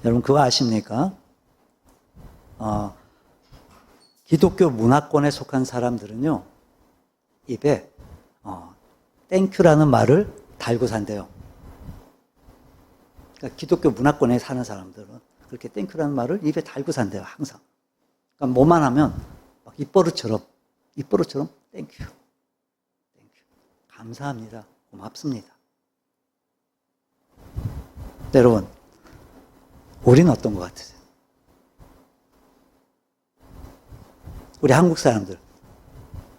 여러분 그거 아십니까? 기독교 문화권에 속한 사람들은요, 입에 땡큐라는 말을 달고 산대요. 그러니까 기독교 문화권에 사는 사람들은 그렇게 땡큐라는 말을 입에 달고 산대요, 항상. 그러니까 뭐만 하면 막 입버릇처럼 땡큐, 감사합니다, 고맙습니다. 여러분, 우리는 어떤 것 같으세요? 우리 한국 사람들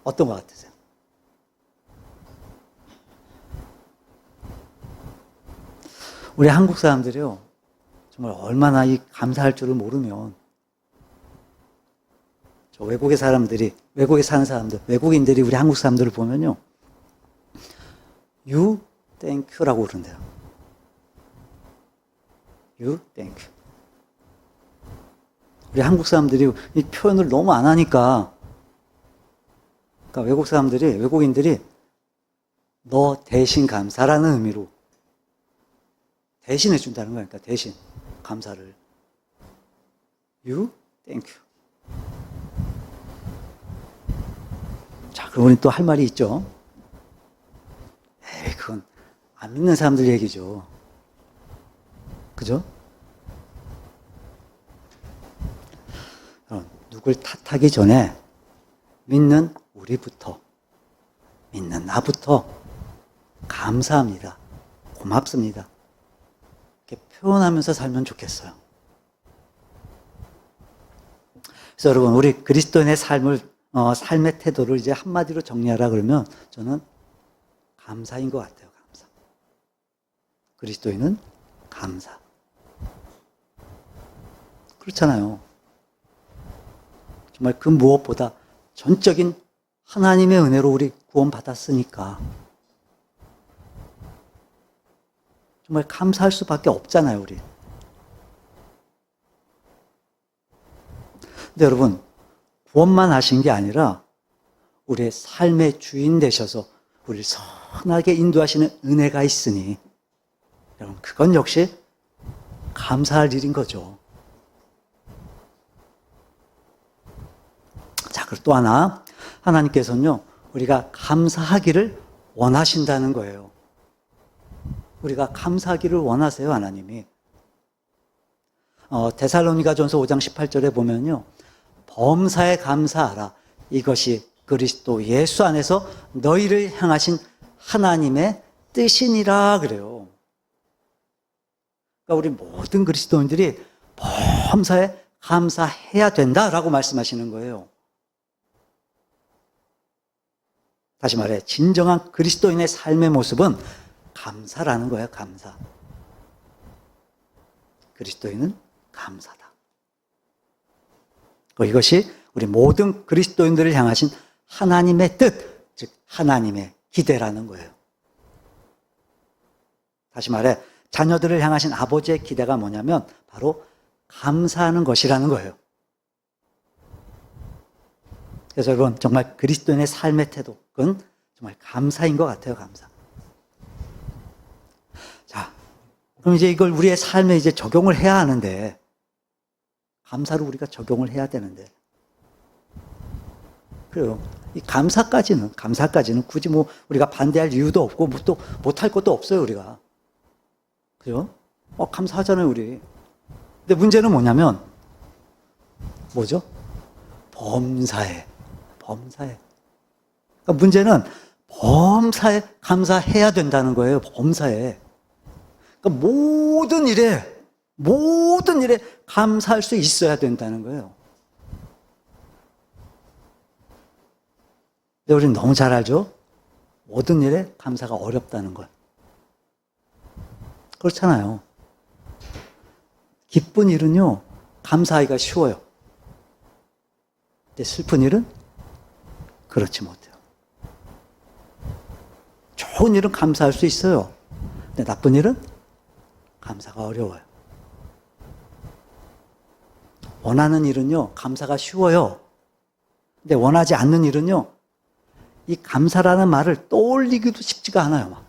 어떤 것 같으세요? 우리 한국 사람들이요, 정말 얼마나 이 감사할 줄을 모르면, 저 외국에 사는 사람들, 외국인들이 우리 한국 사람들을 보면요, you, thank you라고 그런대요. you, thank you. 우리 한국 사람들이 이 표현을 너무 안 하니까, 그러니까 외국인들이 너 대신 감사라는 의미로 대신해 준다는 거니까, 그러니까 대신 감사를. you, thank you. 자, 그럼 우리 또 할 말이 있죠. 에이, 그건 안 믿는 사람들 얘기죠. 그죠? 누굴 탓하기 전에 믿는 우리부터, 믿는 나부터 감사합니다, 고맙습니다, 이렇게 표현하면서 살면 좋겠어요. 그래서 여러분, 우리 그리스도인의 삶의 태도를 이제 한마디로 정리하라 그러면 저는 감사인 것 같아요. 감사. 그리스도인은 감사. 그렇잖아요. 정말 그 무엇보다 전적인 하나님의 은혜로 우리 구원받았으니까 정말 감사할 수밖에 없잖아요, 우리. 근데 여러분, 구원만 하신 게 아니라 우리의 삶의 주인 되셔서 우리를 선하게 인도하시는 은혜가 있으니 여러분, 그건 역시 감사할 일인 거죠. 자, 그리고 또 하나, 하나님께서는요, 우리가 감사하기를 원하신다는 거예요. 우리가 감사하기를 원하세요, 하나님이. 데살로니가전서 5장 18절에 보면요, 범사에 감사하라. 이것이 그리스도 예수 안에서 너희를 향하신 하나님의 뜻이니라 그래요. 그러니까 우리 모든 그리스도인들이 범사에 감사해야 된다라고 말씀하시는 거예요. 다시 말해, 진정한 그리스도인의 삶의 모습은 감사라는 거예요, 감사. 그리스도인은 감사다. 이것이 우리 모든 그리스도인들을 향하신 하나님의 뜻, 즉 하나님의 기대라는 거예요. 다시 말해, 자녀들을 향하신 아버지의 기대가 뭐냐면 바로 감사하는 것이라는 거예요. 그래서 여러분, 정말 그리스도인의 삶의 태도는 정말 감사인 것 같아요, 감사. 자, 그럼 이제 이걸 우리의 삶에 이제 적용을 해야 하는데, 감사를 우리가 적용을 해야 되는데, 그래요. 이 감사까지는 굳이 뭐 우리가 반대할 이유도 없고, 뭐 또 못할 것도 없어요, 우리가. 그죠? 감사하잖아요, 우리. 근데 문제는 뭐냐면, 뭐죠? 범사에. 그러니까 문제는 범사에 감사해야 된다는 거예요, 범사에. 그러니까 모든 일에 감사할 수 있어야 된다는 거예요. 근데 우리는 너무 잘 알죠? 모든 일에 감사가 어렵다는 걸. 그렇잖아요. 기쁜 일은요, 감사하기가 쉬워요. 근데 슬픈 일은 그렇지 못해요. 좋은 일은 감사할 수 있어요. 근데 나쁜 일은 감사가 어려워요. 원하는 일은요, 감사가 쉬워요. 근데 원하지 않는 일은요, 이 감사라는 말을 떠올리기도 쉽지가 않아요, 막.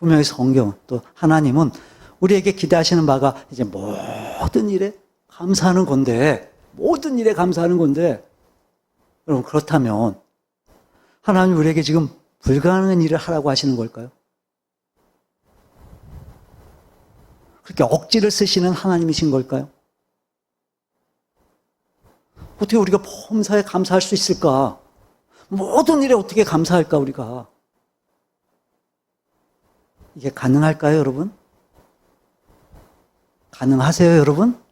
분명히 성경 또 하나님은 우리에게 기대하시는 바가 이제 모든 일에 감사하는 건데, 모든 일에 감사하는 건데, 여러분 그렇다면 하나님 우리에게 지금 불가능한 일을 하라고 하시는 걸까요? 그렇게 억지를 쓰시는 하나님이신 걸까요? 어떻게 우리가 범사에 감사할 수 있을까? 모든 일에 어떻게 감사할까 우리가? 이게 가능할까요, 여러분? 가능하세요, 여러분?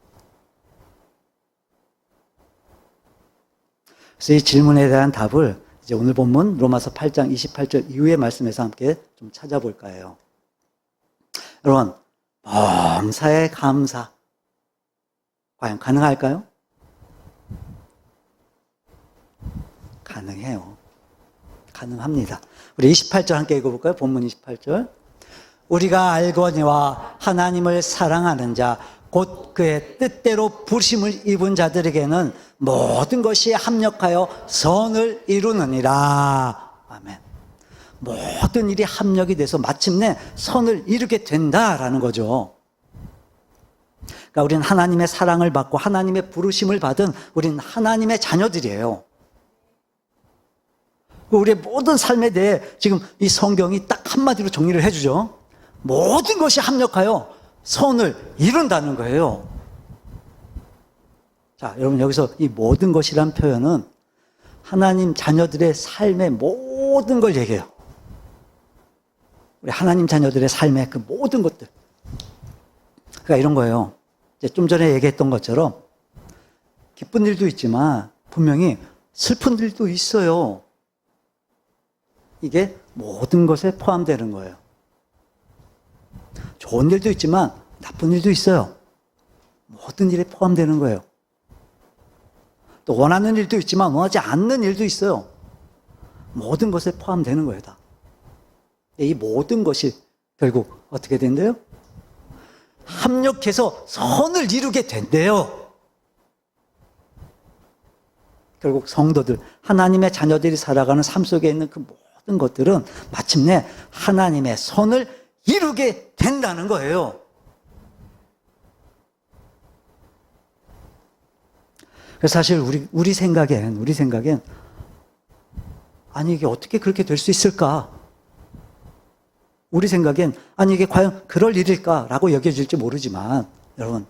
그래서 이 질문에 대한 답을 이제 오늘 본문 로마서 8장 28절 이후의 말씀에서 함께 좀 찾아볼까 해요. 여러분, 범사에 감사 과연 가능할까요? 가능해요. 가능합니다. 우리 28절 함께 읽어볼까요? 본문 28절. 우리가 알거니와 하나님을 사랑하는 자, 곧 그의 뜻대로 부르심을 입은 자들에게는 모든 것이 합력하여 선을 이루느니라. 아멘. 모든 일이 합력이 돼서 마침내 선을 이루게 된다라는 거죠. 그러니까 우리는 하나님의 사랑을 받고 하나님의 부르심을 받은 우리는 하나님의 자녀들이에요. 우리의 모든 삶에 대해 지금 이 성경이 딱 한마디로 정리를 해주죠. 모든 것이 합력하여 선을 이룬다는 거예요. 자, 여러분 여기서 이 모든 것이란 표현은 하나님 자녀들의 삶의 모든 걸 얘기해요. 우리 하나님 자녀들의 삶의 그 모든 것들. 그러니까 이런 거예요. 이제 좀 전에 얘기했던 것처럼 기쁜 일도 있지만 분명히 슬픈 일도 있어요. 이게 모든 것에 포함되는 거예요. 좋은 일도 있지만 나쁜 일도 있어요. 모든 일에 포함되는 거예요. 또 원하는 일도 있지만 원하지 않는 일도 있어요. 모든 것에 포함되는 거예요, 다. 이 모든 것이 결국 어떻게 된대요? 합력해서 선을 이루게 된대요. 결국 성도들, 하나님의 자녀들이 살아가는 삶 속에 있는 그 모든 것들은 마침내 하나님의 선을 이루게 된다는 거예요. 그래서 사실 우리 생각엔 아니 이게 어떻게 그렇게 될 수 있을까? 우리 생각엔 아니 이게 과연 그럴 일일까라고 여겨질지 모르지만 여러분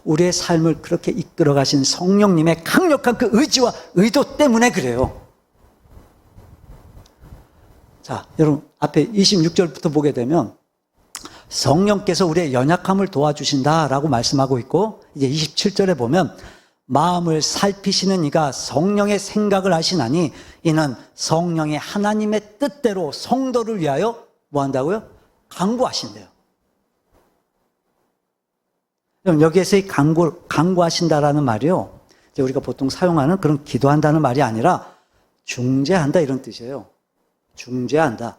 우리의 삶을 그렇게 이끌어 가신 성령님의 강력한 그 의지와 의도 때문에 그래요. 자, 여러분 앞에 26절부터 보게 되면 성령께서 우리의 연약함을 도와주신다라고 말씀하고 있고 이제 27절에 보면 마음을 살피시는 이가 성령의 생각을 하시나니 이는 성령의 하나님의 뜻대로 성도를 위하여 뭐 한다고요? 간구하신대요. 그럼 여기에서 이 간구하신다라는 말이요. 이제 우리가 보통 사용하는 그런 기도한다는 말이 아니라 중재한다 이런 뜻이에요. 중재한다.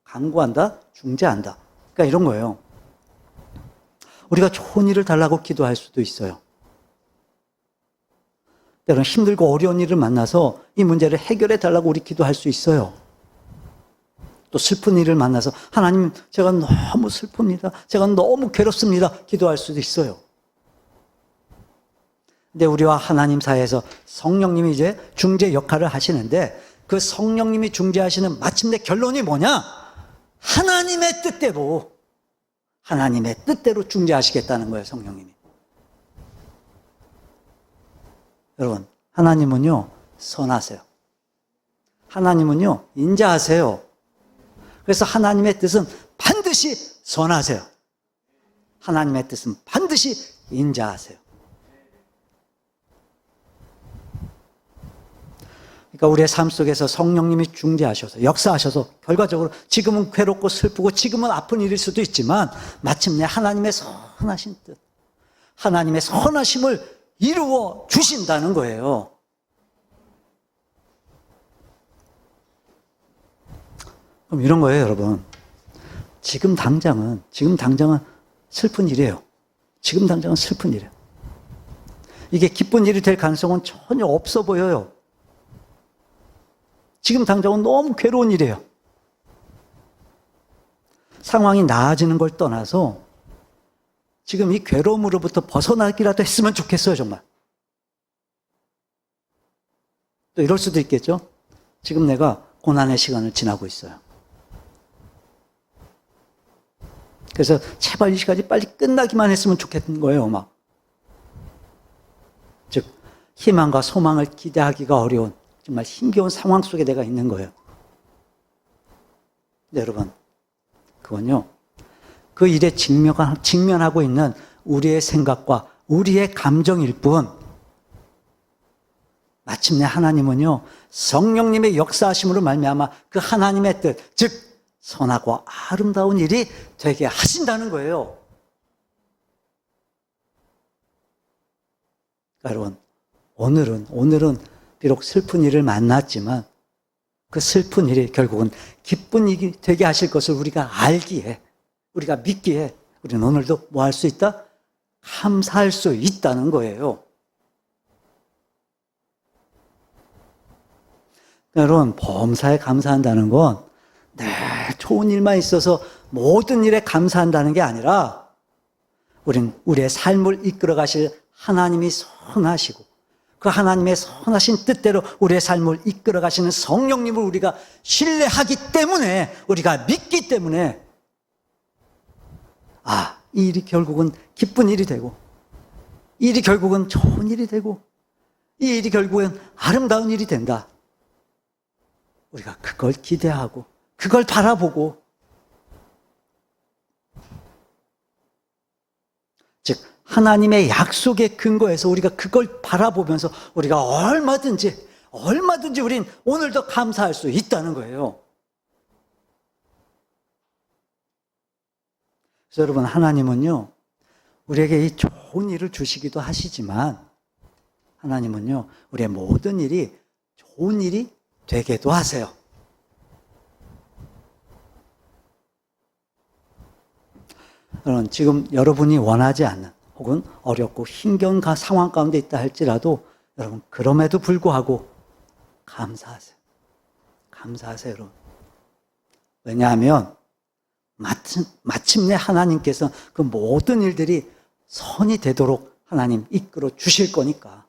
간구한다, 중재한다. 그러니까 이런 거예요. 우리가 좋은 일을 달라고 기도할 수도 있어요. 때로는 힘들고 어려운 일을 만나서 이 문제를 해결해 달라고 우리 기도할 수 있어요. 또 슬픈 일을 만나서 하나님 제가 너무 슬픕니다. 제가 너무 괴롭습니다. 기도할 수도 있어요. 근데 우리와 하나님 사이에서 성령님이 이제 중재 역할을 하시는데 그 성령님이 중재하시는 마침내 결론이 뭐냐? 하나님의 뜻대로 중재하시겠다는 거예요, 성령님이. 여러분, 하나님은요, 선하세요. 하나님은요, 인자하세요. 그래서 하나님의 뜻은 반드시 선하세요. 하나님의 뜻은 반드시 인자하세요. 그러니까 우리의 삶 속에서 성령님이 중재하셔서 역사하셔서 결과적으로 지금은 괴롭고 슬프고 지금은 아픈 일일 수도 있지만 마침내 하나님의 선하신 뜻, 하나님의 선하심을 이루어 주신다는 거예요. 그럼 이런 거예요, 여러분. 지금 당장은 슬픈 일이에요. 지금 당장은 슬픈 일이에요. 이게 기쁜 일이 될 가능성은 전혀 없어 보여요. 지금 당장은 너무 괴로운 일이에요. 상황이 나아지는 걸 떠나서 지금 이 괴로움으로부터 벗어나기라도 했으면 좋겠어요, 정말. 또 이럴 수도 있겠죠. 지금 내가 고난의 시간을 지나고 있어요. 그래서 제발 이 시간이 빨리 끝나기만 했으면 좋겠는 거예요, 막. 즉, 희망과 소망을 기대하기가 어려운 정말 힘겨운 상황 속에 내가 있는 거예요. 네, 여러분, 그건요, 그 일에 직면하고 있는 우리의 생각과 우리의 감정일 뿐, 마침내 하나님은요, 성령님의 역사하심으로 말미암아 그 하나님의 뜻, 즉 선하고 아름다운 일이 되게 하신다는 거예요. 여러분, 오늘은 비록 슬픈 일을 만났지만 그 슬픈 일이 결국은 기쁜 일이 되게 하실 것을 우리가 알기에, 우리가 믿기에 우리는 오늘도 뭐 할 수 있다? 감사할 수 있다는 거예요. 여러분, 범사에 감사한다는 건 좋은 일만 있어서 모든 일에 감사한다는 게 아니라 우린 우리의 삶을 이끌어 가실 하나님이 선하시고 그 하나님의 선하신 뜻대로 우리의 삶을 이끌어 가시는 성령님을 우리가 신뢰하기 때문에, 우리가 믿기 때문에 이 일이 결국은 기쁜 일이 되고, 이 일이 결국은 좋은 일이 되고, 이 일이 결국은 아름다운 일이 된다. 우리가 그걸 기대하고 그걸 바라보고, 즉 하나님의 약속에 근거해서 우리가 그걸 바라보면서 우리가 얼마든지 우린 오늘도 감사할 수 있다는 거예요. 그래서 여러분, 하나님은요, 우리에게 이 좋은 일을 주시기도 하시지만 하나님은요, 우리의 모든 일이 좋은 일이 되게도 하세요. 여러분, 지금 여러분이 원하지 않는 혹은 어렵고 힘겨운 상황 가운데 있다 할지라도 여러분, 그럼에도 불구하고 감사하세요. 감사하세요, 여러분. 왜냐하면 마침내 하나님께서 그 모든 일들이 선이 되도록 하나님 이끌어 주실 거니까.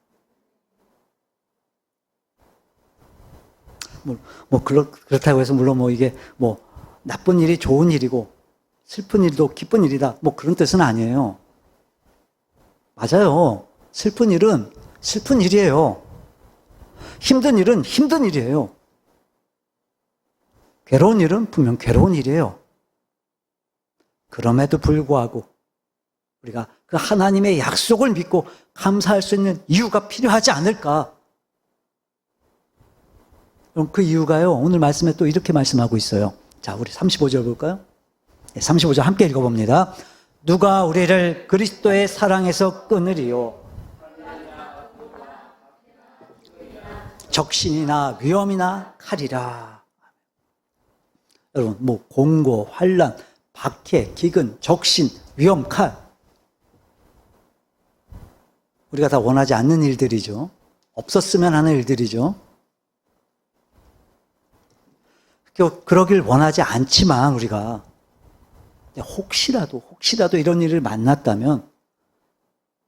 그렇다고 해서 물론 이게 나쁜 일이 좋은 일이고 슬픈 일도 기쁜 일이다, 그런 뜻은 아니에요. 맞아요. 슬픈 일은 슬픈 일이에요. 힘든 일은 힘든 일이에요. 괴로운 일은 분명 괴로운 일이에요. 그럼에도 불구하고 우리가 그 하나님의 약속을 믿고 감사할 수 있는 이유가 필요하지 않을까? 그럼 그 이유가요, 오늘 말씀에 또 이렇게 말씀하고 있어요. 자, 우리 35절 볼까요? 35절 함께 읽어봅니다. 누가 우리를 그리스도의 사랑에서 끊으리요? 적신이나 위험이나 칼이라. 여러분, 공고, 환난, 박해, 기근, 적신, 위험, 칼. 우리가 다 원하지 않는 일들이죠. 없었으면 하는 일들이죠. 그러길 원하지 않지만 우리가 혹시라도 이런 일을 만났다면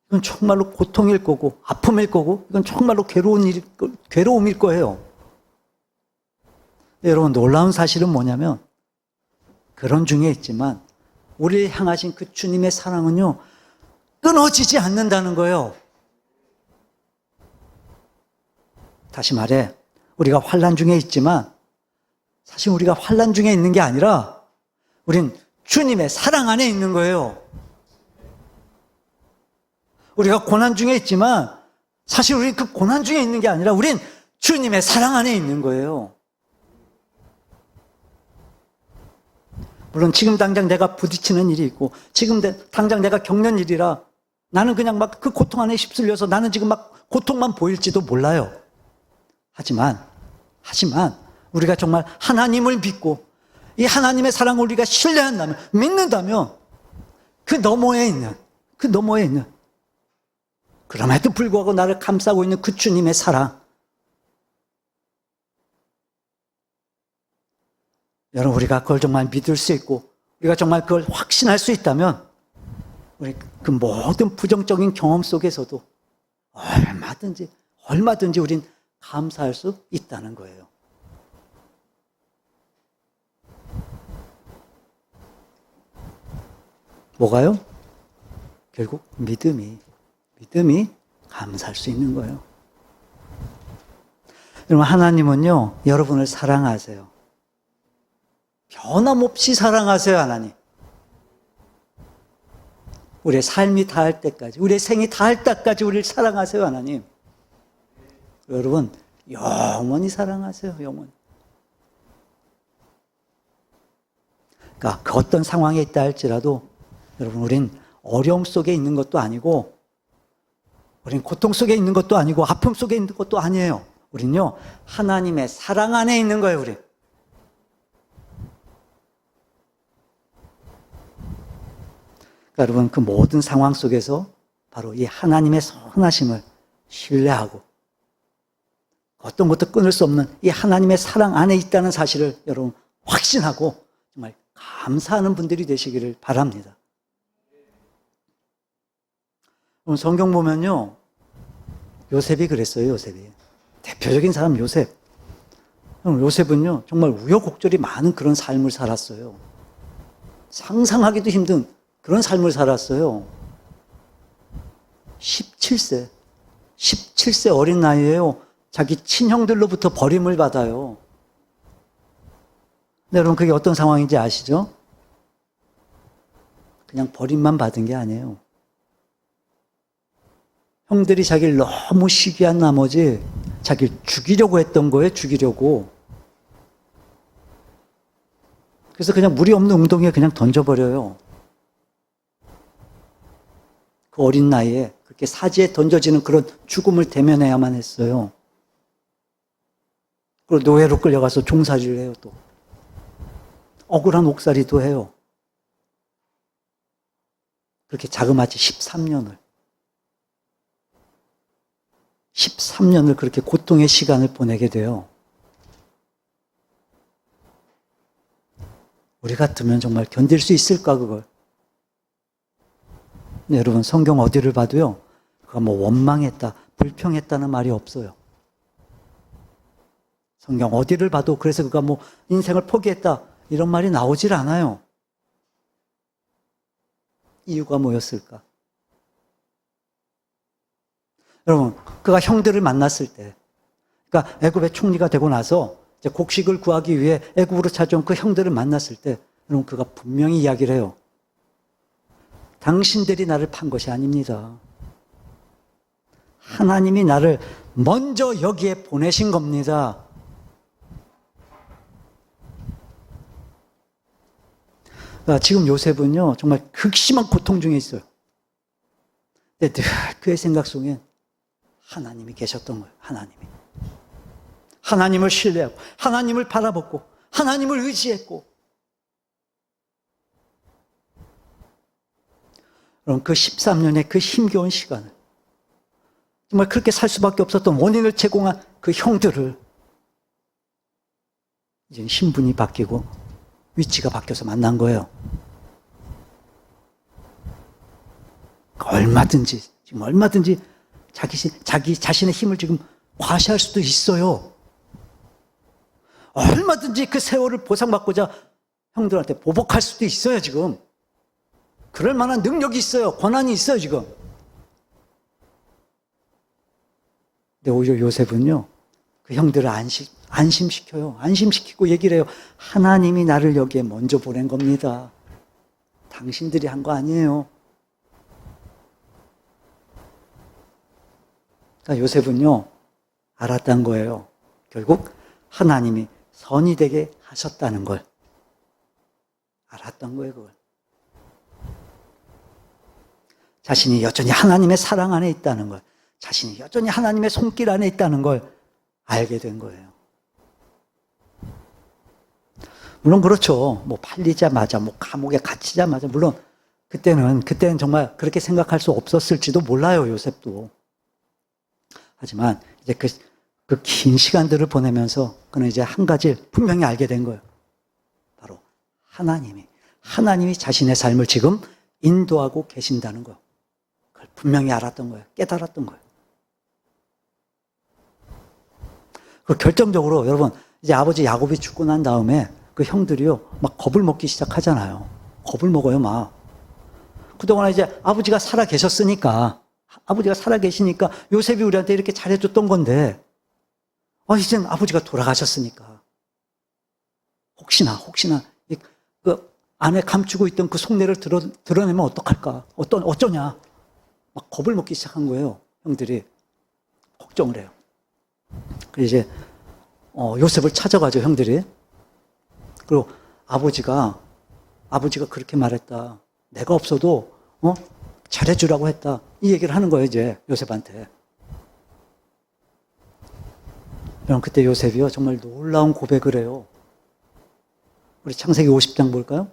이건 정말로 고통일 거고 아픔일 거고 이건 정말로 괴로움일 거예요. 여러분, 놀라운 사실은 뭐냐면 그런 중에 있지만 우리를 향하신 그 주님의 사랑은요, 끊어지지 않는다는 거예요. 다시 말해, 우리가 환난 중에 있지만 사실 우리가 환난 중에 있는 게 아니라 우린 주님의 사랑 안에 있는 거예요. 우리가 고난 중에 있지만 사실 우린 그 고난 중에 있는 게 아니라 우린 주님의 사랑 안에 있는 거예요. 물론 지금 당장 내가 부딪히는 일이 있고 지금 당장 내가 겪는 일이라 나는 그냥 그 고통 안에 휩쓸려서 나는 지금 고통만 보일지도 몰라요. 하지만 우리가 정말 하나님을 믿고 이 하나님의 사랑을 우리가 신뢰한다면, 믿는다면 그 너머에 있는 그럼에도 불구하고 나를 감싸고 있는 그 주님의 사랑, 여러분, 우리가 그걸 정말 믿을 수 있고 우리가 정말 그걸 확신할 수 있다면 우리 그 모든 부정적인 경험 속에서도 얼마든지 우린 감사할 수 있다는 거예요. 뭐가요? 결국 믿음이 감사할 수 있는 거예요. 여러분, 하나님은요, 여러분을 사랑하세요. 변함없이 사랑하세요, 하나님. 우리의 삶이 다할 때까지, 우리의 생이 다할 때까지 우리를 사랑하세요, 하나님. 여러분, 영원히 사랑하세요, 영원히. 그러니까 그 어떤 상황에 있다 할지라도 여러분, 우린 어려움 속에 있는 것도 아니고, 우린 고통 속에 있는 것도 아니고, 아픔 속에 있는 것도 아니에요. 우린요, 하나님의 사랑 안에 있는 거예요, 우리. 그러니까 여러분, 그 모든 상황 속에서 바로 이 하나님의 선하심을 신뢰하고, 어떤 것도 끊을 수 없는 이 하나님의 사랑 안에 있다는 사실을 여러분 확신하고 정말 감사하는 분들이 되시기를 바랍니다. 성경 보면요, 요셉이 그랬어요, 요셉이. 대표적인 사람 요셉. 요셉은요, 정말 우여곡절이 많은 그런 삶을 살았어요. 상상하기도 힘든 그런 삶을 살았어요. 17세 어린 나이에요. 자기 친형들로부터 버림을 받아요. 근데 여러분, 그게 어떤 상황인지 아시죠? 그냥 버림만 받은 게 아니에요. 형들이 자기를 너무 시기한 나머지 자기를 죽이려고 했던 거예요, 죽이려고. 그래서 그냥 물이 없는 웅덩이에 그냥 던져버려요. 그 어린 나이에 그렇게 사지에 던져지는 그런 죽음을 대면해야만 했어요. 그리고 노예로 끌려가서 종살이를 해요, 또. 억울한 옥살이도 해요. 그렇게 자그마치 13년을 그렇게 고통의 시간을 보내게 돼요. 우리 같으면 정말 견딜 수 있을까, 그걸? 네, 여러분, 성경 어디를 봐도요, 그가 뭐 원망했다, 불평했다는 말이 없어요. 성경 어디를 봐도 그래서 그가 뭐 인생을 포기했다, 이런 말이 나오질 않아요. 이유가 뭐였을까? 여러분, 그가 형들을 만났을 때, 그러니까 애굽의 총리가 되고 나서 이제 곡식을 구하기 위해 애굽으로 찾아온 그 형들을 만났을 때, 여러분, 그가 분명히 이야기를 해요. 당신들이 나를 판 것이 아닙니다. 하나님이 나를 먼저 여기에 보내신 겁니다. 그러니까 지금 요셉은요, 정말 극심한 고통 중에 있어요. 근데 늘 그의 생각 속엔 하나님이 계셨던 거예요, 하나님이. 하나님을 신뢰하고, 하나님을 바라보고, 하나님을 의지했고. 그럼 그 13년의 그 힘겨운 시간을, 정말 그렇게 살 수밖에 없었던 원인을 제공한 그 형들을 이제 신분이 바뀌고 위치가 바뀌어서 만난 거예요. 지금 얼마든지 자기 자신의 힘을 지금 과시할 수도 있어요. 얼마든지 그 세월을 보상받고자 형들한테 보복할 수도 있어요, 지금. 그럴 만한 능력이 있어요. 권한이 있어요, 지금. 근데 오히려 요셉은요, 그 형들을 안심시켜요. 안심시키고 얘기를 해요. 하나님이 나를 여기에 먼저 보낸 겁니다. 당신들이 한 거 아니에요. 그러니까 요셉은요, 알았다는 거예요. 결국 하나님이 선이 되게 하셨다는 걸. 알았던 거예요, 그걸. 자신이 여전히 하나님의 사랑 안에 있다는 걸, 자신이 여전히 하나님의 손길 안에 있다는 걸 알게 된 거예요. 물론 그렇죠. 뭐 팔리자마자, 뭐 감옥에 갇히자마자, 물론 그때는 정말 그렇게 생각할 수 없었을지도 몰라요, 요셉도. 하지만 이제 그 긴 시간들을 보내면서 그는 이제 한 가지 분명히 알게 된 거예요. 바로 하나님이 자신의 삶을 지금 인도하고 계신다는 거. 그걸 분명히 알았던 거예요. 깨달았던 거예요. 그 결정적으로 여러분, 이제 아버지 야곱이 죽고 난 다음에 그 형들이요, 막 겁을 먹기 시작하잖아요. 겁을 먹어요, 막. 그동안 이제 아버지가 살아 계셨으니까, 요셉이 우리한테 이렇게 잘해줬던 건데, 이젠 아버지가 돌아가셨으니까. 혹시나, 그 안에 감추고 있던 그 속내를 드러내면 어떡할까? 어쩌냐? 막 겁을 먹기 시작한 거예요, 형들이. 걱정을 해요. 그래서 이제, 요셉을 찾아가죠, 형들이. 그리고 아버지가 그렇게 말했다. 내가 없어도, 잘해주라고 했다. 이 얘기를 하는 거예요, 이제, 요셉한테. 여러분, 그때 요셉이요, 정말 놀라운 고백을 해요. 우리 창세기 50장 볼까요?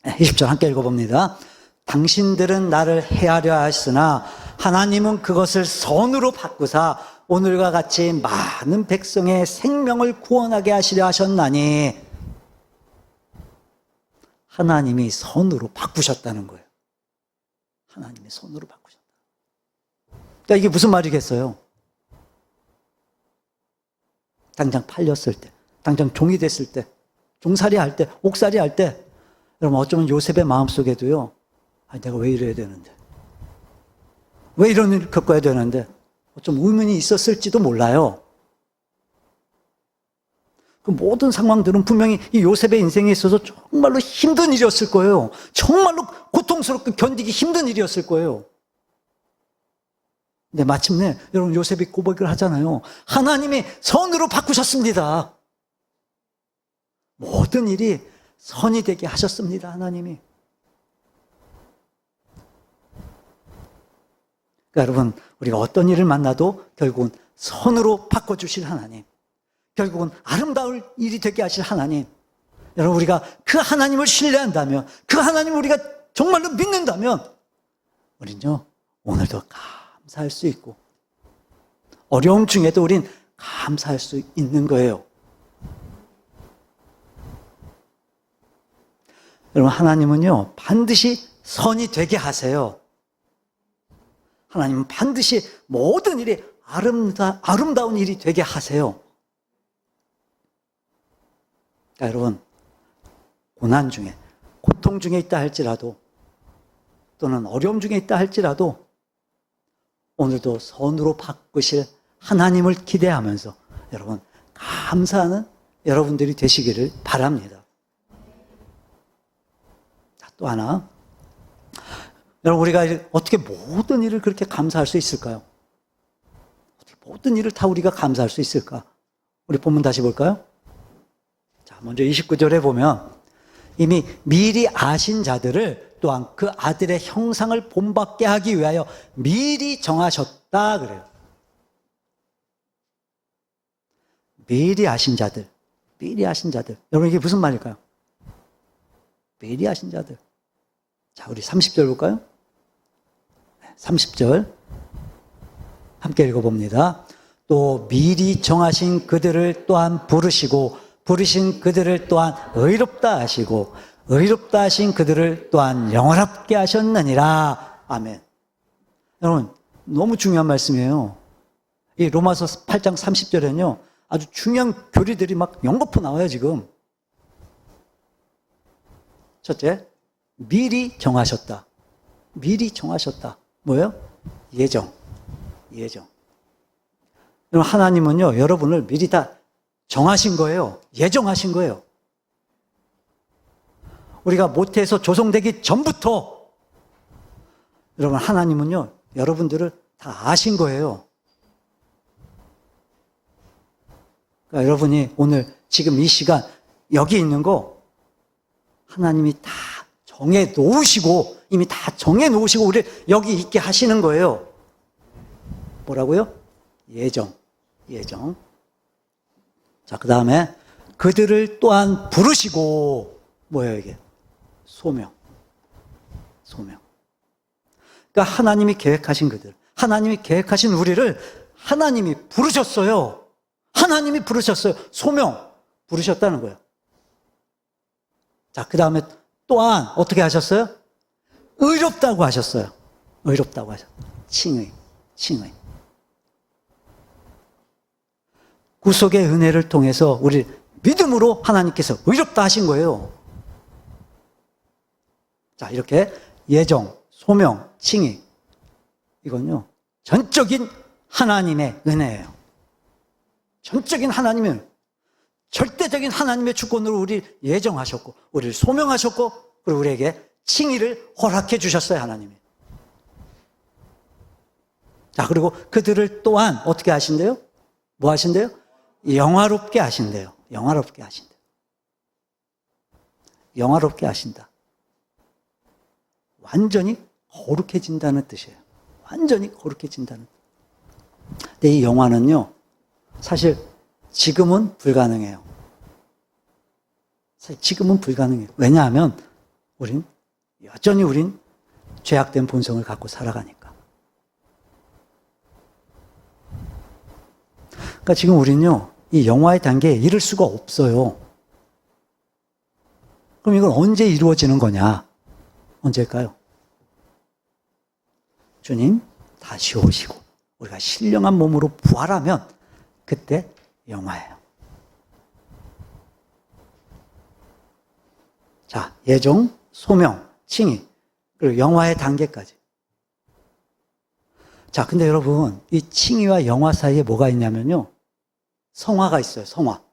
20절 함께 읽어봅니다. 당신들은 나를 해하려 하였으나 하나님은 그것을 선으로 바꾸사 오늘과 같이 많은 백성의 생명을 구원하게 하시려 하셨나니 하나님이 선으로 바꾸셨다는 거예요. 하나님이 선으로 바꾸셨다. 그러니까 이게 무슨 말이겠어요? 당장 팔렸을 때, 당장 종이 됐을 때, 종살이 할 때, 옥살이 할 때, 여러분 어쩌면 요셉의 마음속에도요, 내가 왜 이래야 되는데, 왜 이런 일을 겪어야 되는데, 좀 의문이 있었을지도 몰라요. 그 모든 상황들은 분명히 이 요셉의 인생에 있어서 정말로 힘든 일이었을 거예요. 정말로 고통스럽고 견디기 힘든 일이었을 거예요. 근데 마침내 여러분 요셉이 고백을 하잖아요. 하나님이 선으로 바꾸셨습니다. 모든 일이 선이 되게 하셨습니다. 하나님이. 그러니까 여러분 우리가 어떤 일을 만나도 결국은 선으로 바꿔주실 하나님, 결국은 아름다울 일이 되게 하실 하나님, 여러분 우리가 그 하나님을 신뢰한다면, 그 하나님을 우리가 정말로 믿는다면 우린요 오늘도 감사할 수 있고 어려움 중에도 우린 감사할 수 있는 거예요. 여러분 하나님은요 반드시 선이 되게 하세요. 하나님은 반드시 모든 일이 아름다운 일이 되게 하세요. 그러니까 여러분 고난 중에, 고통 중에 있다 할지라도, 또는 어려움 중에 있다 할지라도 오늘도 선으로 바꾸실 하나님을 기대하면서 여러분 감사하는 여러분들이 되시기를 바랍니다. 자, 또 하나, 여러분 우리가 어떻게 모든 일을 그렇게 감사할 수 있을까요? 어떻게 모든 일을 다 우리가 감사할 수 있을까? 우리 본문 다시 볼까요? 자, 먼저 29절에 보면 이미 미리 아신 자들을 또한 그 아들의 형상을 본받게 하기 위하여 미리 정하셨다 그래요. 미리 아신 자들. 여러분 이게 무슨 말일까요? 미리 아신 자들. 자, 우리 30절 볼까요? 30절 함께 읽어봅니다. 또 미리 정하신 그들을 또한 부르신 그들을 또한 의롭다 하시고 의롭다 하신 그들을 또한 영원하게 하셨느니라. 아멘. 여러분 너무 중요한 말씀이에요. 이 로마서 8장 30절에는요 아주 중요한 교리들이 막 연거푸 나와요 지금. 첫째, 미리 정하셨다. 뭐예요? 예정. 여러분 하나님은요 여러분을 미리 다 정하신 거예요. 예정하신 거예요. 우리가 모태에서 조성되기 전부터 여러분 하나님은요 여러분들을 다 아신 거예요. 그러니까 여러분이 오늘 지금 이 시간 여기 있는 거 하나님이 다 이미 다 정해 놓으시고 우리를 여기 있게 하시는 거예요. 뭐라고요? 예정. 자, 그 다음에 그들을 또한 부르시고, 뭐예요 이게? 소명. 그러니까 하나님이 계획하신 그들, 하나님이 계획하신 우리를 하나님이 부르셨어요. 소명 부르셨다는 거예요. 자, 그 다음에 또한 어떻게 하셨어요? 의롭다고 하셨어요. 의롭다고 하셨어요. 칭의. 구속의 은혜를 통해서 우리 믿음으로 하나님께서 의롭다 하신 거예요. 자, 이렇게 예정, 소명, 칭의. 이건요, 전적인 하나님의 은혜예요. 전적인 하나님의 은혜. 절대적인 하나님의 주권으로 우리를 예정하셨고, 우리를 소명하셨고, 그리고 우리에게 칭의를 허락해 주셨어요, 하나님이. 자, 그리고 그들을 또한 어떻게 하신대요? 뭐 하신대요? 영화롭게 하신대요. 영화롭게 하신대요. 영화롭게 하신다. 완전히 거룩해진다는 뜻이에요. 완전히 거룩해진다는 뜻. 근데 이 영화는요, 사실 지금은 불가능해요. 사실 지금은 불가능해요. 왜냐하면 여전히 우린 죄악된 본성을 갖고 살아가니까. 그러니까 지금 우리는요, 이 영화의 단계에 이를 수가 없어요. 그럼 이건 언제 이루어지는 거냐? 언제일까요? 주님 다시 오시고 우리가 신령한 몸으로 부활하면 그때 영화예요. 자, 예정, 소명, 칭의, 그리고 영화의 단계까지. 자, 근데 여러분, 이 칭의와 영화 사이에 뭐가 있냐면요, 성화가 있어요. 성화.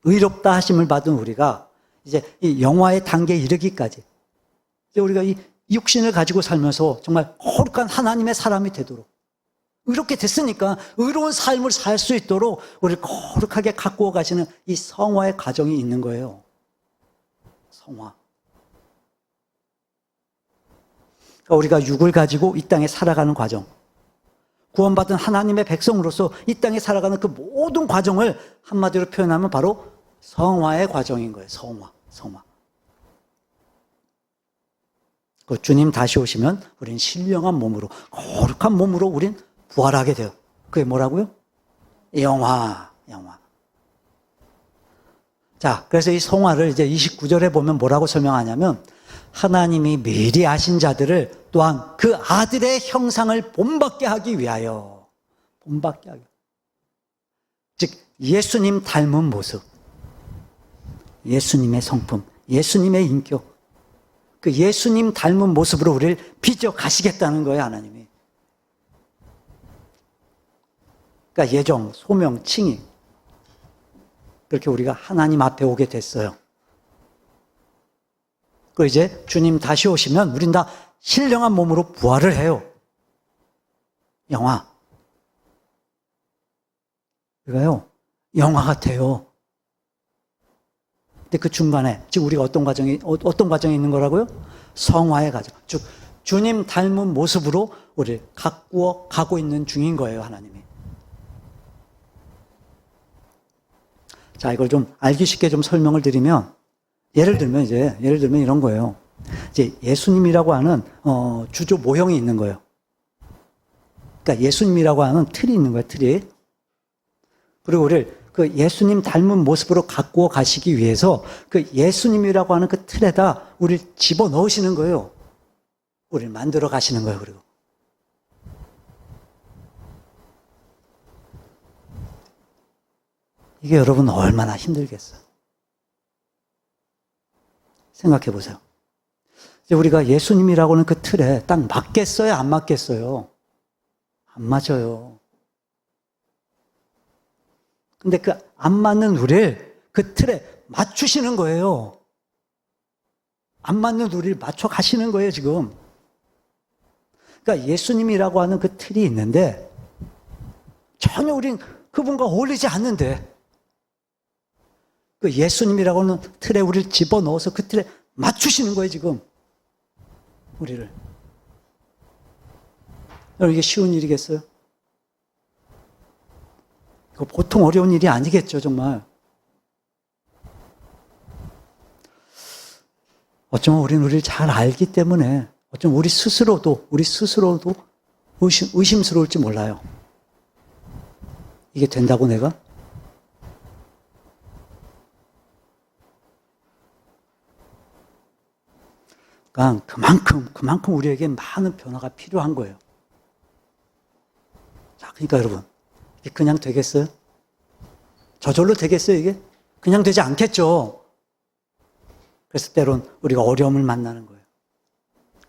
의롭다 하심을 받은 우리가 이제 이 영화의 단계에 이르기까지, 이제 우리가 이 육신을 가지고 살면서 정말 거룩한 하나님의 사람이 되도록, 의롭게 됐으니까 의로운 삶을 살 수 있도록 우리를 거룩하게 가꾸어 가시는 이 성화의 과정이 있는 거예요. 성화. 그러니까 우리가 육을 가지고 이 땅에 살아가는 과정, 구원받은 하나님의 백성으로서 이 땅에 살아가는 그 모든 과정을 한마디로 표현하면 바로 성화의 과정인 거예요. 성화. 그 주님 다시 오시면 우린 신령한 몸으로, 거룩한 몸으로 우린 부활하게 돼요. 그게 뭐라고요? 영화. 자, 그래서 이 성화를 이제 29절에 보면 뭐라고 설명하냐면, 하나님이 미리 아신 자들을 또한 그 아들의 형상을 본받게 하기 위하여. 즉, 예수님 닮은 모습, 예수님의 성품, 예수님의 인격, 그 예수님 닮은 모습으로 우리를 빚어 가시겠다는 거예요, 하나님이. 그러니까 예정, 소명, 칭의. 그렇게 우리가 하나님 앞에 오게 됐어요. 그 이제 주님 다시 오시면 우린 다 신령한 몸으로 부활을 해요. 영화. 우리가요, 영화가 돼요. 근데 그 중간에 지금 우리가 어떤 과정이 있는 거라고요? 성화의 과정. 즉 주님 닮은 모습으로 우리를 가꾸어 가고 있는 중인 거예요, 하나님이. 자, 이걸 좀 알기 쉽게 좀 설명을 드리면, 예를 들면 이런 거예요. 이제 예수님이라고 하는 주조 모형이 있는 거예요. 그러니까 예수님이라고 하는 틀이 있는 거예요, 틀이. 그리고 우리를 그 예수님 닮은 모습으로 가꾸어 가시기 위해서 그 예수님이라고 하는 그 틀에다 우리를 집어넣으시는 거예요. 우리를 만들어 가시는 거예요, 그리고. 이게 여러분 얼마나 힘들겠어요. 생각해 보세요. 이제 우리가 예수님이라고 하는 그 틀에 딱 맞겠어요? 안 맞겠어요? 안 맞아요. 근데 그 안 맞는 우리를 그 틀에 맞추시는 거예요. 안 맞는 우리를 맞춰 가시는 거예요, 지금. 그러니까 예수님이라고 하는 그 틀이 있는데 전혀 우린 그분과 어울리지 않는데 그 예수님이라고 하는 틀에 우리를 집어넣어서 그 틀에 맞추시는 거예요, 지금. 우리를. 여러분, 이게 쉬운 일이겠어요? 이거 보통 어려운 일이 아니겠죠, 정말. 어쩌면 우리는 우리를 잘 알기 때문에 어쩌면 우리 스스로도 의심스러울지 몰라요. 이게 된다고 내가? 그러니까 그만큼 우리에게 많은 변화가 필요한 거예요. 자, 그러니까 여러분, 이게 그냥 되겠어요? 저절로 되겠어요, 이게? 그냥 되지 않겠죠. 그래서 때론 우리가 어려움을 만나는 거예요.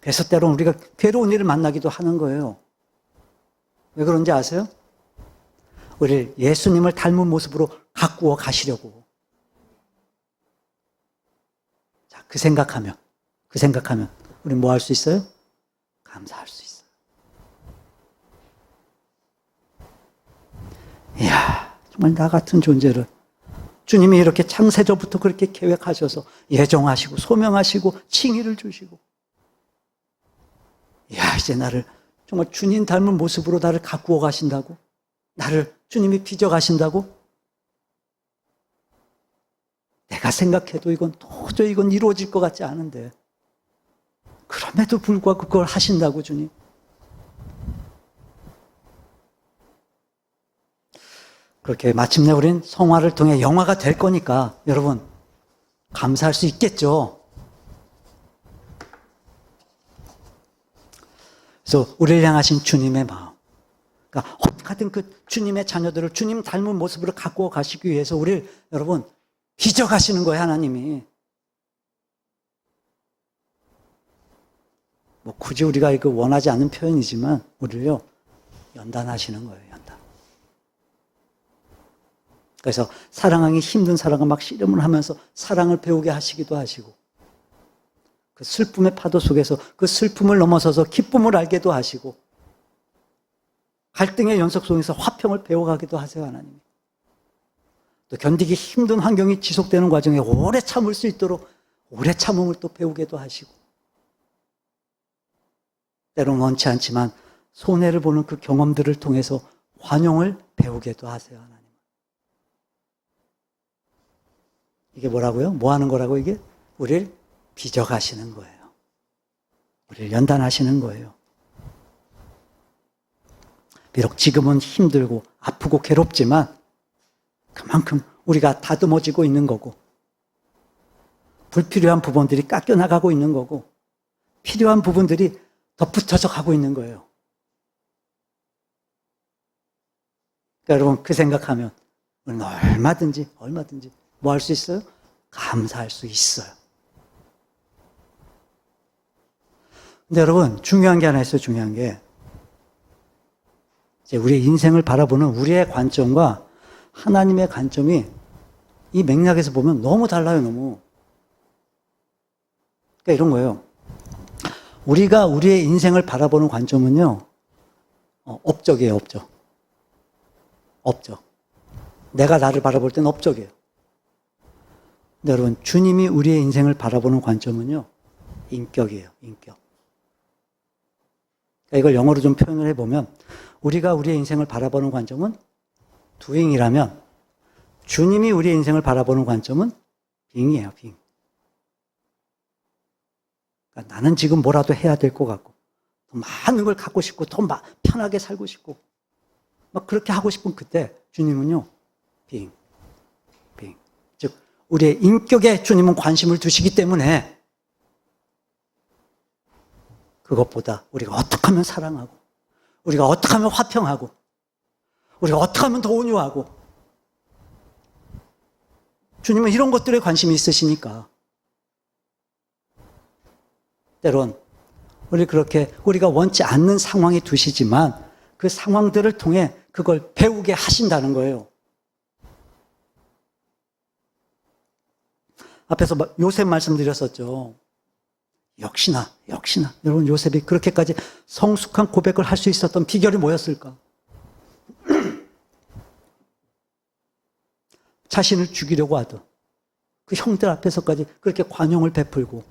그래서 때론 우리가 괴로운 일을 만나기도 하는 거예요. 왜 그런지 아세요? 우리를 예수님을 닮은 모습으로 가꾸어 가시려고. 자, 그 생각하면 우리 뭐 할 수 있어요? 감사할 수 있어요. 이야, 정말 나 같은 존재를 주님이 이렇게 창세전부터 그렇게 계획하셔서 예정하시고 소명하시고 칭의를 주시고, 이야, 이제 나를 정말 주님 닮은 모습으로 나를 가꾸어 가신다고? 나를 주님이 빚어 가신다고? 내가 생각해도 이건 도저히 이루어질 것 같지 않은데, 그럼에도 불구하고 그걸 하신다고, 주님. 그렇게 마침내 우린 성화를 통해 영화가 될 거니까 여러분 감사할 수 있겠죠. 그래서 우리를 향하신 주님의 마음, 그러니까 어떻게든 그 주님의 자녀들을 주님 닮은 모습으로 가꾸어 가시기 위해서 우리를 여러분 빚어 가시는 거예요, 하나님이. 뭐 굳이 우리가 이거 원하지 않는 표현이지만 우리를요 연단하시는 거예요, 연단. 그래서 사랑하기 힘든 사람과 막 씨름을 하면서 사랑을 배우게 하시기도 하시고, 그 슬픔의 파도 속에서 그 슬픔을 넘어서서 기쁨을 알게도 하시고, 갈등의 연속 속에서 화평을 배워가기도 하세요, 하나님이. 또 견디기 힘든 환경이 지속되는 과정에 오래 참을 수 있도록 오래 참음을 또 배우게도 하시고, 때로는 원치 않지만 손해를 보는 그 경험들을 통해서 환영을 배우게도 하세요, 하나님. 이게 뭐라고요? 뭐 하는 거라고 이게? 우리를 빚어가시는 거예요. 우리를 연단하시는 거예요. 비록 지금은 힘들고 아프고 괴롭지만 그만큼 우리가 다듬어지고 있는 거고, 불필요한 부분들이 깎여나가고 있는 거고, 필요한 부분들이 덧붙여져 가고 있는 거예요. 그러니까 여러분 그 생각하면 우리는 얼마든지 뭐 할 수 있어요? 감사할 수 있어요. 근데 여러분 중요한 게 하나 있어요. 중요한 게 이제 우리의 인생을 바라보는 우리의 관점과 하나님의 관점이 이 맥락에서 보면 너무 달라요. 너무. 그러니까 이런 거예요. 우리가 우리의 인생을 바라보는 관점은요 업적이에요. 업적. 내가 나를 바라볼 때는 업적이에요. 근데 여러분 주님이 우리의 인생을 바라보는 관점은요 인격이에요. 인격. 그러니까 이걸 영어로 좀 표현을 해보면 우리가 우리의 인생을 바라보는 관점은 doing이라면 주님이 우리의 인생을 바라보는 관점은 being이에요. being. 그러니까 나는 지금 뭐라도 해야 될 것 같고 더 많은 걸 갖고 싶고 더 편하게 살고 싶고 막 그렇게 하고 싶은 그때 주님은요 being. 즉 우리의 인격에 주님은 관심을 두시기 때문에 그것보다 우리가 어떻게 하면 사랑하고 우리가 어떻게 하면 화평하고 우리가 어떻게 하면 더 온유하고 주님은 이런 것들에 관심이 있으시니까 때론 우리 그렇게 우리가 원치 않는 상황에 두시지만 그 상황들을 통해 그걸 배우게 하신다는 거예요. 앞에서 요셉 말씀드렸었죠. 역시나 여러분 요셉이 그렇게까지 성숙한 고백을 할 수 있었던 비결이 뭐였을까? 자신을 죽이려고 하던 그 형들 앞에서까지 그렇게 관용을 베풀고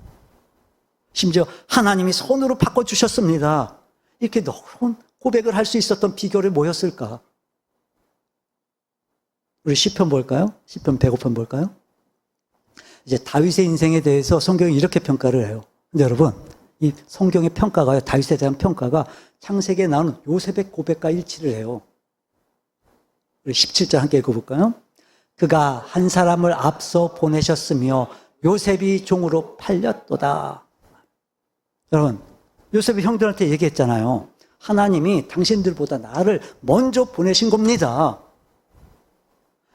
심지어 하나님이 손으로 바꿔주셨습니다. 이렇게 너그러운 고백을 할 수 있었던 비결이 뭐였을까? 우리 시편 볼까요? 시편 105편 볼까요? 이제 다윗의 인생에 대해서 성경이 이렇게 평가를 해요. 근데 여러분, 이 성경의 평가가요, 다윗에 대한 평가가 창세기에 나오는 요셉의 고백과 일치를 해요. 우리 17절 함께 읽어볼까요? 그가 한 사람을 앞서 보내셨으며 요셉이 종으로 팔렸도다. 여러분, 요셉이 형들한테 얘기했잖아요. 하나님이 당신들보다 나를 먼저 보내신 겁니다.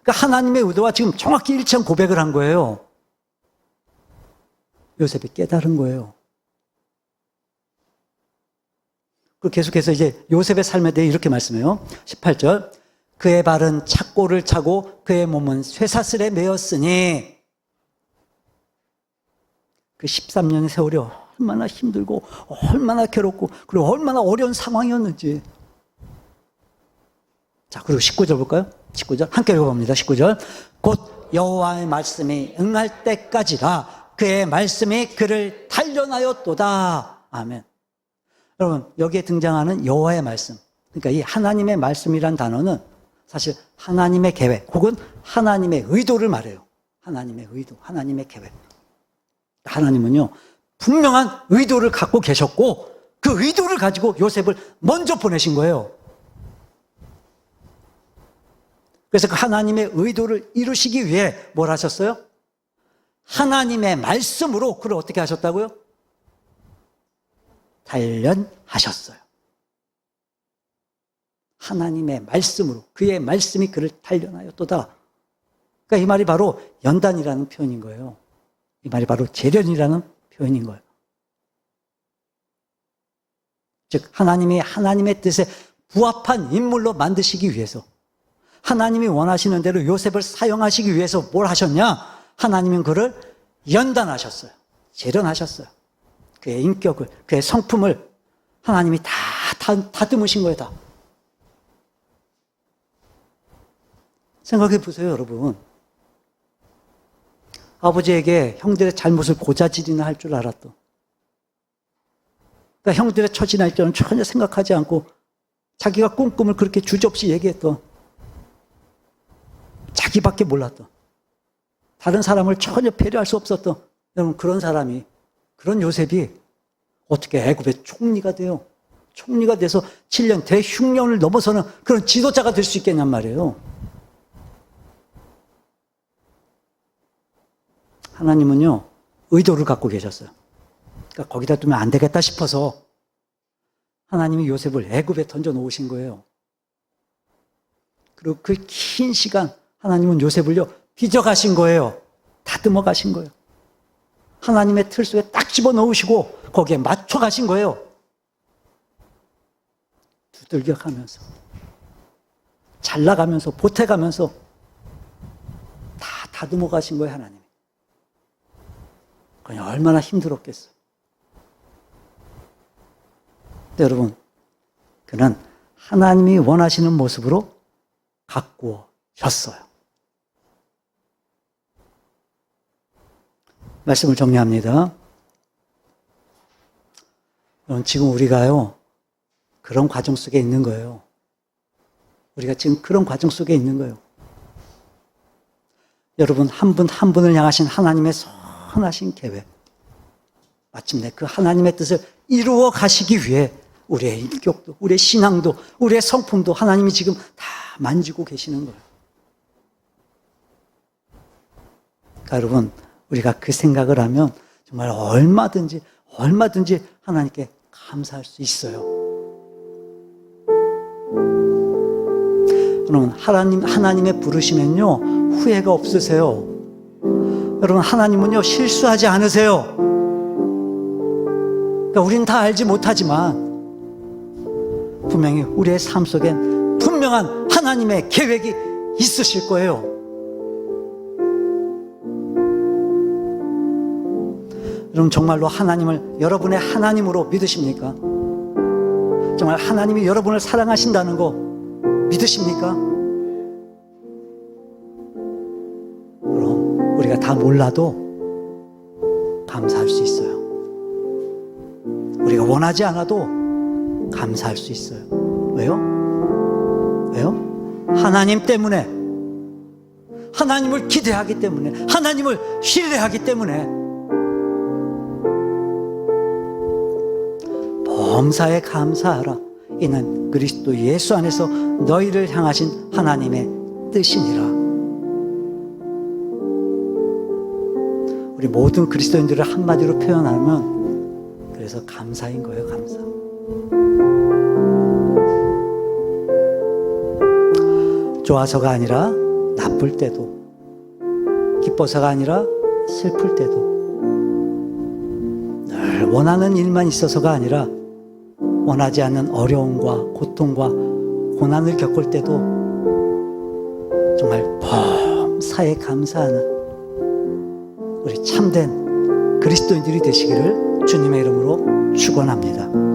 그러니까 하나님의 의도와 지금 정확히 일치한 고백을 한 거예요. 요셉이 깨달은 거예요. 그리고 계속해서 이제 요셉의 삶에 대해 이렇게 말씀해요. 18절. 그의 발은 착고를 차고 그의 몸은 쇠사슬에 매였으니 그 13년의 세월이 얼마나 힘들고 얼마나 괴롭고 그리고 얼마나 어려운 상황이었는지. 자, 그리고 19절 볼까요? 19절 함께 읽어봅니다. 19절. 곧 여호와의 말씀이 응할 때까지라 그의 말씀이 그를 단련하였도다. 아멘. 여러분, 여기에 등장하는 여호와의 말씀, 그러니까 이 하나님의 말씀이란 단어는 사실 하나님의 계획 혹은 하나님의 의도를 말해요. 하나님의 의도, 하나님의 계획. 하나님은요, 분명한 의도를 갖고 계셨고 그 의도를 가지고 요셉을 먼저 보내신 거예요. 그래서 그 하나님의 의도를 이루시기 위해 뭘 하셨어요? 하나님의 말씀으로 그를 어떻게 하셨다고요? 단련하셨어요. 하나님의 말씀으로, 그의 말씀이 그를 단련하였도다. 그러니까 이 말이 바로 연단이라는 표현인 거예요. 이 말이 바로 재련이라는 표현인 거예요. 즉 하나님이 하나님의 뜻에 부합한 인물로 만드시기 위해서, 하나님이 원하시는 대로 요셉을 사용하시기 위해서 뭘 하셨냐? 하나님은 그를 연단하셨어요. 재련하셨어요. 그의 인격을, 그의 성품을 하나님이 다 다듬으신 거예요. 다. 생각해 보세요, 여러분. 아버지에게 형들의 잘못을 고자질이나 할 줄 알았던, 그러니까 형들의 처지나 일절은 전혀 생각하지 않고 자기가 꿈을 그렇게 주저없이 얘기했던, 자기밖에 몰랐던, 다른 사람을 전혀 배려할 수 없었던, 여러분, 그런 사람이, 그런 요셉이 어떻게 애굽의 총리가 돼요? 총리가 돼서 7년 대흉년을 넘어서는 그런 지도자가 될 수 있겠냔 말이에요. 하나님은요, 의도를 갖고 계셨어요. 그러니까 거기다 두면 안 되겠다 싶어서 하나님이 요셉을 애굽에 던져 놓으신 거예요. 그리고 그 긴 시간 하나님은 요셉을요, 빚어가신 거예요. 다듬어 가신 거예요. 하나님의 틀 속에 딱 집어넣으시고 거기에 맞춰 가신 거예요. 두들겨 가면서, 잘나가면서, 보태가면서 다 다듬어 가신 거예요, 하나님. 그냥 얼마나 힘들었겠어요. 근데 여러분, 그는 하나님이 원하시는 모습으로 가꾸어졌어요. 말씀을 정리합니다. 지금 우리가요, 그런 과정 속에 있는 거예요. 우리가 지금 그런 과정 속에 있는 거예요. 여러분, 한 분 한 분을 향하신 하나님의 선하신 계획, 마침내 그 하나님의 뜻을 이루어 가시기 위해 우리의 인격도, 우리의 신앙도, 우리의 성품도 하나님이 지금 다 만지고 계시는 거예요. 그러니까 여러분, 우리가 그 생각을 하면 정말 얼마든지 하나님께 감사할 수 있어요. 여러분, 하나님의 부르시면요, 후회가 없으세요. 여러분, 하나님은요, 실수하지 않으세요. 그러니까 우린 다 알지 못하지만 분명히 우리의 삶 속엔 분명한 하나님의 계획이 있으실 거예요. 여러분, 정말로 하나님을 여러분의 하나님으로 믿으십니까? 정말 하나님이 여러분을 사랑하신다는 거 믿으십니까? 그럼 우리가 다 몰라도 감사할 수 있어요. 우리가 원하지 않아도 감사할 수 있어요. 왜요? 하나님 때문에, 하나님을 기대하기 때문에, 하나님을 신뢰하기 때문에. 범사에 감사하라. 이는 그리스도 예수 안에서 너희를 향하신 하나님의 뜻이니라. 우리 모든 그리스도인들을 한마디로 표현하면, 그래요, 그래서 감사인 거예요, 감사. 좋아서가 아니라 나쁠 때도, 기뻐서가 아니라 슬플 때도, 늘 원하는 일만 있어서가 아니라 원하지 않는 어려움과 고통과 고난을 겪을 때도 정말 범사에 감사하는 우리 참된 그리스도인들이 되시기를 주님의 이름으로 축원합니다.